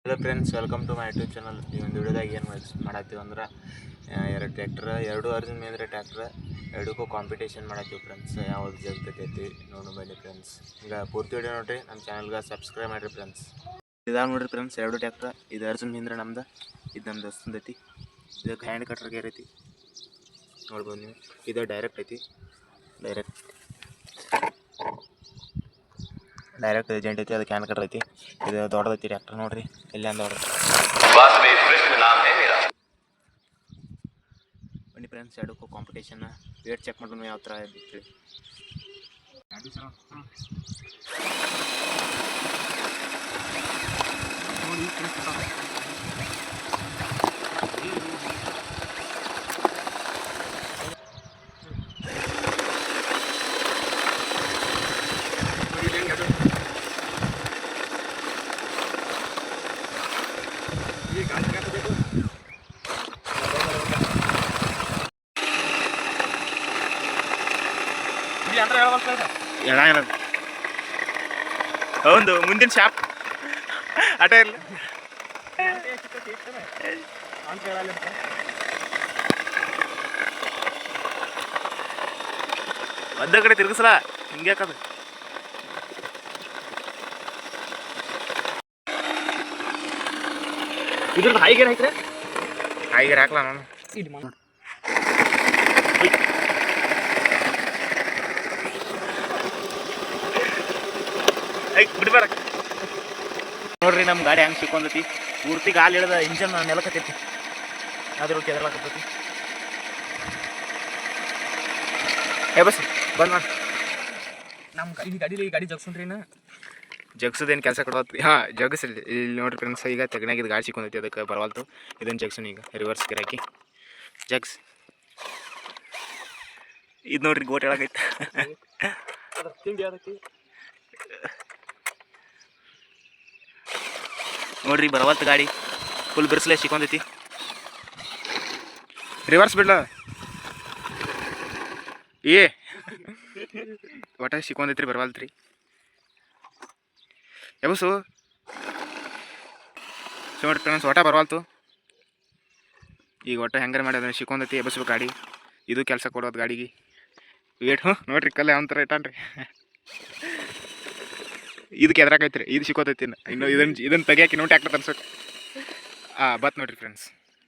Hello friends, welcome to my YouTube channel. ಈ ಒಂದು ವಿಡಿಯೋದಾಗ ಏನು ಮಾಡತ್ತೀವಿ ಅಂದ್ರೆ ಎರಡು ಟ್ಯಾಕ್ಟ್ರ, ಎರಡು ಅರ್ಜುನ್ ಮೇಂದ್ರ ಟ್ಯಾಕ್ಟ್ರ, ಎರಡಕ್ಕೂ ಕಾಂಪಿಟೇಷನ್ ಮಾಡತ್ತೀವಿ ಫ್ರೆಂಡ್ಸ್. ಯಾವ್ದು ಜಗ್ತೈತಿ ನೋಡು ಬನ್ನಿ ಫ್ರೆಂಡ್ಸ್. ಈಗ ಪೂರ್ತಿ ವಿಡಿಯೋ ನೋಡಿರಿ, ನಮ್ಮ ಚಾನಲ್ಗೆ ಸಬ್ಸ್ಕ್ರೈಬ್ ಮಾಡಿರಿ ಫ್ರೆಂಡ್ಸ್. ಇದಾಗ ನೋಡಿರಿ ಫ್ರೆಂಡ್ಸ್, ಎರಡು ಟ್ಯಾಕ್ಟ್ರ. ಇದು ಅರ್ಜುನ್ ಮೇಂದ್ರ ನಮ್ದು, ಇದು ನಮ್ಮ ದೋಸ್ತಂದು ಐತಿ. ಇದಕ್ಕೆ ಹ್ಯಾಂಡ್ ಕಟ್ರ್ ಗೇರ್ ಐತಿ, ನೋಡ್ಬೋದು ನೀವು. ಇದು ಡೈರೆಕ್ಟ್ ಐತಿ, ಡೈರೆಕ್ಟ್ ಏಜೆಂಟ್ ಐತಿ, ಅದಕ್ಕೆ ಹ್ಯಾಂಡ್ ಕಟ್ರ್ ಐತಿ. ಇದು ದೊಡ್ಡದೈತಿ ಟ್ಯಾಕ್ಟರ್ ನೋಡ್ರಿ, ಇಲ್ಲಿ ಅಂದ ದೊಡ್ಡ ಬನ್ನಿ ಫ್ರೆಂಡ್ಸ್. ಎರಡಕ್ಕೂ ಕಾಂಪಿಟೇಷನ್ ವೇಟ್ ಚೆಕ್ ಮಾಡೋಣ ಯಾವ ಥರ ಇದ್ದಿತ್ತು. ಹೌದು, ಮುಂದಿನ ಶಾಪ್ ಆಟ ಇರಲಿ. ಮದ್ದ ಕಡೆ ತಿರ್ಗಿಸಲ ಹಿಂಗೆ ಯಾಕದು. ಇದ್ರದ್ದು ಹೈಗೇರ್ ಹಾಕ್ರೆ ಹೈಗೇರ್ ಹಾಕ್ಲ ನಾನು ಬಿಡ್ಬೇಡ. ನೋಡ್ರಿ ನಮ್ಮ ಗಾಡಿ ಹೆಂಗೆ ಸಿಕ್ಕೊಂದೈತಿ. ಪೂರ್ತಿ ಗಾಲಿ ಇಳಿದ ಇಂಜನ್ ನೆಲಕತ್ತೈತಿ, ಆದ್ರೂ ಕೆದರ್ಲಾಕತ್ತೈತಿ. ಬಸ್ ಬಂದ್ ಮಾಡಿ ನಮ್ಮ ಗಾಡಿ ಜಗ್ಸನ್ರಿ. ಜಗ್ಸೋದೇನು ಕೆಲಸ ಕೊಡತ್ರಿ. ಹಾಂ, ಜಗಸ್ರಿ. ಇಲ್ಲಿ ನೋಡ್ರಿ ಫ್ರೆಂಡ್ಸ್, ಈಗ ತೆಗನಾಗಿದ್ದು ಗಾಡಿ ಸಿಕ್ಕೊಂದೈತಿ, ಅದಕ್ಕೆ ಬರವಾಲ್ತು. ಇದನ್ನು ಜಗ್ಸನ್ ಈಗ ರಿವರ್ಸ್ ಗಿರಾಕಿ ಜಗ್ಸ್. ಇದು ನೋಡ್ರಿ ಗೋಟ್ ಹೇಳಕೈತಿ. ನೋಡ್ರಿ ಬರವಲ್ತು ಗಾಡಿ, ಫುಲ್ ಬಿರ್ಸ್ಲೆ ಸಿಕ್ಕೊಂದೈತಿ. ರಿವರ್ಸ್ ಬಿಡ್ಲ ಒಟ್ಟ ಸಿಕ್ಕೊಂದೈತ್ರಿ, ಬರವಲ್ತ್ರಿ. ಎಬಸು ನೋಡ್ರಿ ಫ್ರೆಂಡ್ಸ್, ಒಟ್ಟ ಬರವಲ್ತು. ಈಗ ಒಟ್ಟ ಹೆಂಗಾರ ಮಾಡಿ ಅದನ್ನ ಸಿಕ್ಕೊಂದೈತಿ, ಎಬಸ್ಬೇಕು ಗಾಡಿ. ಇದು ಕೆಲಸ ಕೊಡೋದು ಗಾಡಿಗೆ. ವೇಟ್ ನೋಡ್ರಿ ಕಲ್ಲ ಯಾವ ಥರ ಇಟ್ಟಾನ್ರಿ. ಇದಕ್ಕೆ ಎದ್ರಾಕೈತ್ರಿ, ಇದು ಸಿಕ್ಕೋತೈತಿ. ಇನ್ನು ಇದನ್ನು ತೆಗಿಯಾಕೆ ಇನ್ನೂ ಟ್ಯಾಕ್ಟರ್ ತರ್ಸೋಕೆ ಬತ್ ನೋಡ್ರಿ ಫ್ರೆಂಡ್ಸ್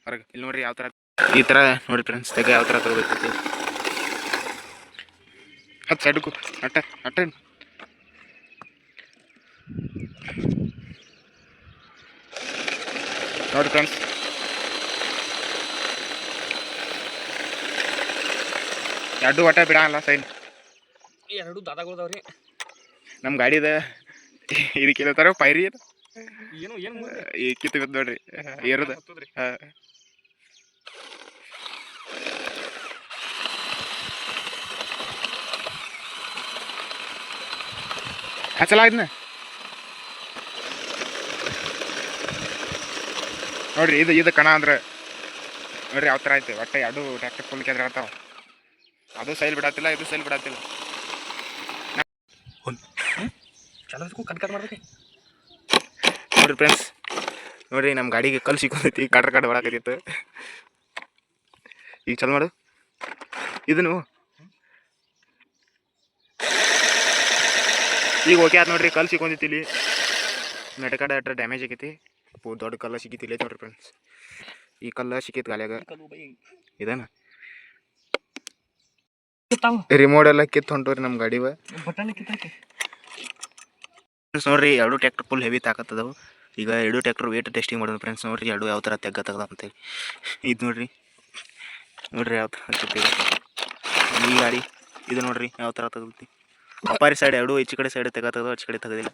ಹೊರಗೆ. ಇಲ್ಲಿ ನೋಡ್ರಿ ಯಾವ ಥರ, ಈ ಥರ ನೋಡ್ರಿ ಫ್ರೆಂಡ್ಸ್, ತೆಗೆ ಯಾವ ಥರ ತಗೋಬೇಕೈತಿ. ಹತ್ತು ಸೈಡಕ್ಕೂ ಅಟ್ಟ ನೋಡ್ರಿ ಫ್ರೆಂಡ್ಸ್. ಎರಡು ಒಟ್ಟ ಬಿಡಲ್ಲ ಸೈಡ್, ಎರಡು ದಾದಾಗಳ್ದವ್ರಿ ನಮ್ಮ ಗಾಡಿದ. ಇದಕ್ಕೆ ತರ ಪೈರಿ ಏನು ಕಿತ್ತು ನೋಡ್ರಿ ಏರದ. ಹಚ್ಚಲ ಇದನ್ನ ನೋಡ್ರಿ. ಇದು ಕಣ ಅಂದ್ರೆ ನೋಡ್ರಿ ಯಾವ ಥರ ಐತೆ. ಒಟ್ಟೆ ಎರಡು ಟ್ರ್ಯಾಕ್ಟರ್ ಫುಲ್ ಕೆದ್ರಾಗ್ತಾವ. ಅದು ಸೈಲ್ ಬಿಡತ್ತಿಲ್ಲ, ಇದು ಸೈಲ್ ಬಿಡತ್ತಿಲ್ಲ. ನೋಡ್ರಿ ಫ್ರೆಂಡ್ಸ್, ನೋಡ್ರಿ ನಮ್ಮ ಗಾಡಿಗೆ ಕಲ್ಲು ಸಿಕ್ಕೊಂದೈತಿ, ಕಡ್ರ ಹೊಡಕತ್ತಿತ್ತು. ಈಗ ಚಲ್ ಮಾಡು ಇದನ್ನು. ಈಗ ಓಕೆ ಆಯ್ತು ನೋಡ್ರಿ, ಕಲ್ಲು ಸಿಕ್ಕೊಂದೈತಿ. ಇಲ್ಲಿ ನಟಕಡೆ ಅಟ್ರ ಡ್ಯಾಮೇಜ್ ಆಗೈತಿ. ದೊಡ್ಡ ಕಲ್ಲ ಸಿಕ್ಕಿತಿಲ್ಲ ನೋಡ್ರಿ ಫ್ರೆಂಡ್ಸ್. ಈ ಕಲ್ಲ ಸಿಕ್ಕಿತ್ತು ಗಾಲಿಯಾಗ. ಇದೇನ ರಿಮೋಟ್ ಎಲ್ಲ ಕಿತ್ತು ಹೊಂಟವ್ರಿ ನಮ್ಮ ಗಾಡಿವ. ನೋಡ್ರಿ ಎರಡು ಟ್ರ್ಯಾಕ್ಟರ್ ಫುಲ್ ಹೆವಿ ತಾಕತ್ತದವು. ಈಗ ಎರಡು ಟ್ರ್ಯಾಕ್ಟರ್ ವೇಟ್ ಟೆಸ್ಟಿಂಗ್ ಮಾಡೋದು ಫ್ರೆಂಡ್ಸ್. ನೋಡ್ರಿ ಎರಡು ಯಾವ ಥರ ತೆಗ್ದ ಅಂತೇಳಿ. ಇದು ನೋಡ್ರಿ ಯಾವ ಥರ ಹಚ್ಚಿರ್ತೀವಿ. ಈ ಗಾಡಿ ಇದು ನೋಡ್ರಿ ಯಾವ ಥರ ತೆಗ್ದೈತಿ. ಅಪ್ಪಾರಿ ಸೈಡ್ ಎರಡು ಈಚೆ ಕಡೆ ಸೈಡ್ ತೆಗದ, ಆಚೆ ಕಡೆ ತೆಗದಿಲ್ಲ.